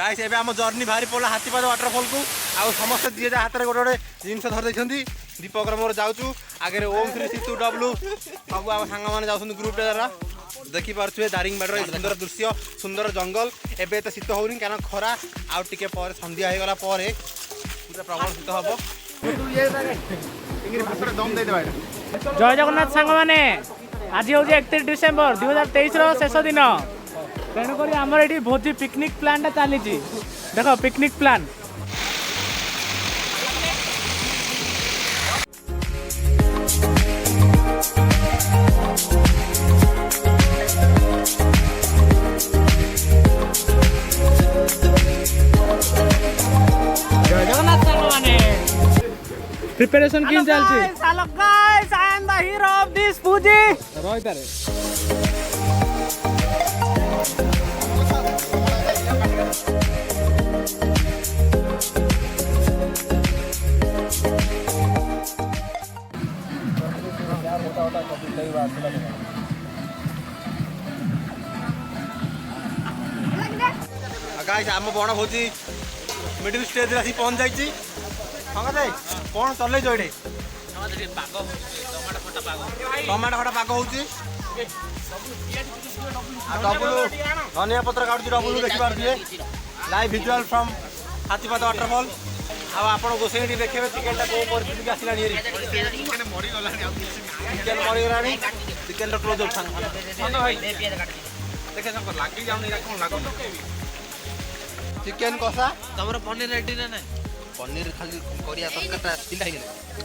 Guys एबे हम journey भारी पड़ा हाथीपाद वाटरफॉल को आ समस्त जी जा हाथ में गोटे गोटे जिनस धर देछंती दीपक मोर जाऊँ आगे ओम श्री सीतू डब्लू सब आम सांग मैंने जाऊँ ग्रुप द्वारा देखी पारे दारिंगबाड़ सुंदर दृश्य सुंदर जंगल एबे तो शीत होनी क्या खरा आउ टिके संध्या हो गला पूरा प्रबल शीत हम जय जगन्नाथ सांग मैंने आज हूँ 31 डिसेम्बर 2023 शेष दिन तेणुक आमर ये भोजी पिकनिक प्लान चली देख पिकनिक प्लान प्रिपरेशन किन चलछि hello guys I am the hero of this फूजी रोय तारे गाइस आम बण भोजी मिडिल स्टेज रे पहुंच जाइछि दे कौन चल ये टमाटो खटा पाग हो डबुल धनिया पत्र काटुची double देखिपे live visual from हाथीपाद waterfall आप गोसाई देखिए चिकेन टा कौ परिस्थिति आसला चिकेन मरीगला चिकेन क्लोज चिकेन कषा तुम पनीर रेडी ना पनीर खाली करिया तरकारीटा तिनटा हेले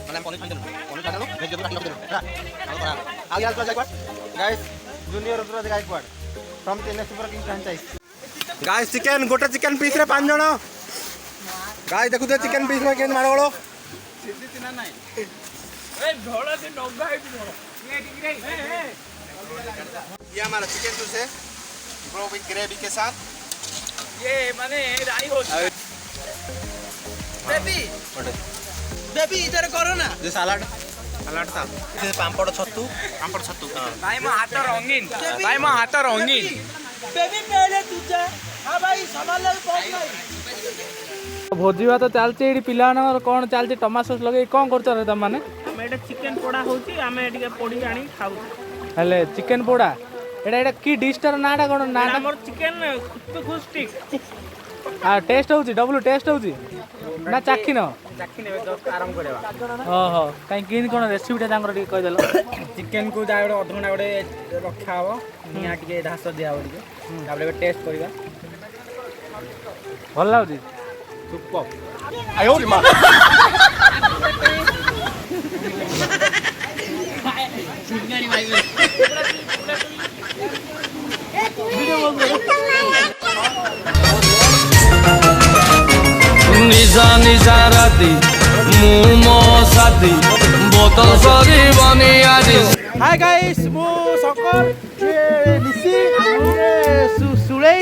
माने पनीर खाली पनीर खाली भेजिटेबल खाली देना आ यार तो Gaikwad guys junior Ruturaj Gaikwad from Chennai Super Kings franchise guys chicken गोटे चिकन पीस रे 5 जण गाइस देखु दे चिकन पीस में केन मारगळो सिद्धि तिना नाही ए ढोला से नोगा है ढोला ये ठीक रे ये हमारा चिकन जूस है ब्रो विद ग्रेवी के साथ ये माने राई हो बेबी बेबी इधर करो ना ये सलाड था ये पापड़ छत्तू भाई मो हाथ रंगीन भाई मो हाथ रंगीन बेबी पहले तू जा हां भाई संभाल ले पहुंच नहीं भोजी भात चलती पिला कौन चलती टमाटो सॉस लगे कौन कर तुम मैंने चिकेन पोड़ा होची आमे एटिके पोड़ी आनी खाऊ हेले चिकेन पोड़ा एटा की डिशटर नाटा कौन ना हमर चिकेन खुश स्टिक हाँ टेस्ट होची डबल टेस्ट होची ना चाखी न चाखी नेबे जस्ट आराम करबा ओहो कहीं किन कोन रेसिपीटा तांकर टिके कहि देलो चिकेन को जा गोटे अधघंटा गोटे रखा हो निया टिके धास दिया हो टिके ताबले टेस्ट करबा भल लाउची सुपर आयो रे मां निजा निजा राती मुमो साथी बोतल सरी बनी आदि हाय गाइस मु शंकर ये निशी ये सुलेई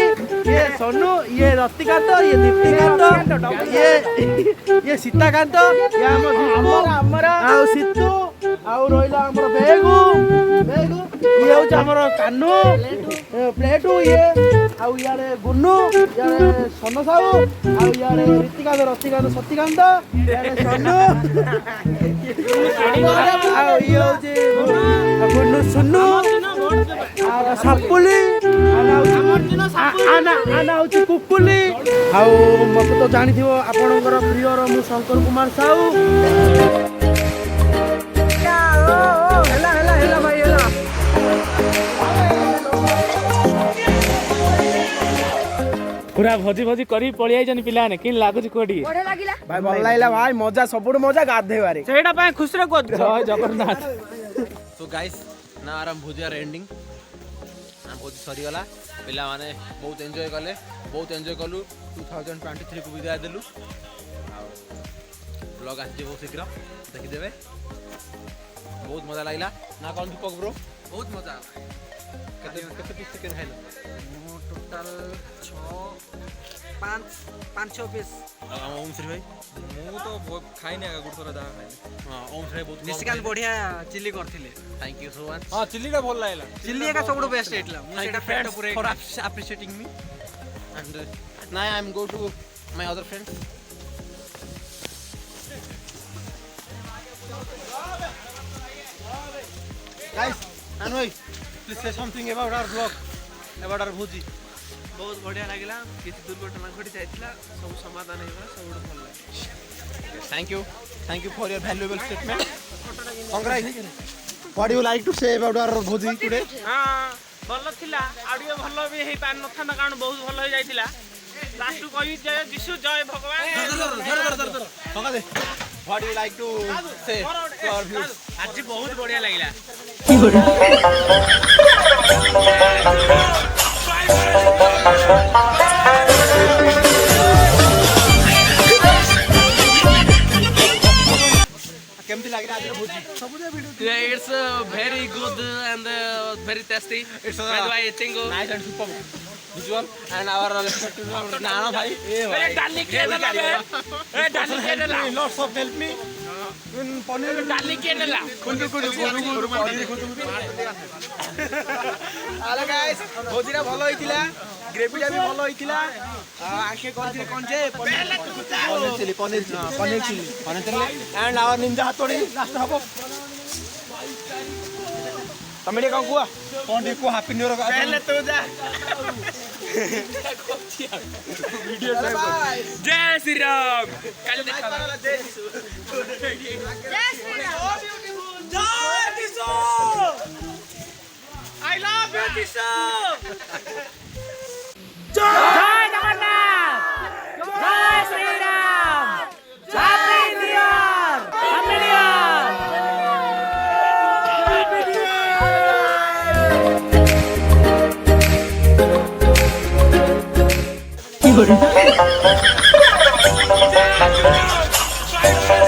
ये सोनू ये रतिकांत ये दीप्तिकांत ये सीताकांत ये हमर आ सीतू आ रोइला हमर बेगु ये होच हमर कान्नू प्लेटू ये आ यारे गुन्नू यारे सोनो साहू आ यारे ऋतिकांत रतिकांत सतिकांत यारे सोनू आ ये होच गुन्नू सुन्नू आ सापुली आना हूँ कुकुली आउ मत तो जानी थो आपणकर प्रियर मु शंकर कुमार साहू पूरा भोजी भोजी करी पळि आइजन पिला ने किन लागुच कोडी बढ़िया लागिला भाई भल लागला भाई मजा सबुड मजा गाधेबारे सेटा पय खुश रे को जय जगन्नाथ तो गाइस ना आराम भोजी आर एंडिंग हम भोजी सरी गला पिला माने बहुत एंजॉय कलु 2023 को विदाय देलु ब्लॉग आसी बहुत शीघ्र देखि देबे बहुत मजा लागला ना कोन दीपक ब्रो बहुत मजा आला केते पीस चिकन खाइलो टोटल 5-6 पीस ओम श्री भाई मु तो खाइनी आगा गुड थोड़ा जहाँ खाइनी हां ओम श्री बहुत निशिकांत बढ़िया चिल्ली करथिले थैंक यू सो मच हाँ चिल्ली टा भल लागला चिल्ली एका सबुठु बेस्ट हेटला मु सेटा पेट पुरे for appreciating me and Now I am go to my other friends. Guys, Anway, please say something about our vlog, about our bhuji. ବହୁତ ବଢିଆ ଲାଗିଲା କିଛି ଦୁର୍ଘଟଣା ଘଟି ଯାଇଥିଲା ସବୁ ସମାଧାନ ହେଇଗଲା ସବୁଠୁ ଭଲ ଲାଗେ Thank you for your valuable statement. Congrats. What do you like to say about our bhuji today? ହଁ ଭଲ ଥିଲା ଆଉ ଟିକେ ଭଲ ବି ହେଇପାରି ନଥାନ୍ତା କାରଣ ବହୁତ ଭଲ ହେଇଯାଇଥିଲା ଲାଷ୍ଟକୁ କହିବି ଜୟ ଯୀଶୁ ଜୟ ଭଗବାନ What do you like to say to our views? ଆଜି ବହୁତ ବଢିଆ ଲାଗିଲା କେମିତି ଲାଗିଲା ଆଜିର ଭୋଜି? It's very good and very tasty. It's By the way, I think nice and superb visual and our respected Nana bhai. डाली के नेला बे ए डाली के नेला Lots of help me. Paneer डाली के नेला ଆରେ ଗାଇସ୍ ଭୋଜିଟା ଭଲ ହେଇଥିଲା ଗ୍ରେଭିଟା ବି ଭଲ ହେଇଥିଲା ଆଙ୍କେ କରିଥିଲେ କଣ ଯେ paneer chili and our ninja hatodi last habo. ତମେ ଟିକେ କଣ କୁହ କଣ ଟିକେ କୁହ happy new year पहले तू जा जय श्री राम कल देखा I love you Jesus जय जगन्नाथ जय Shri Ram happy new year happy new year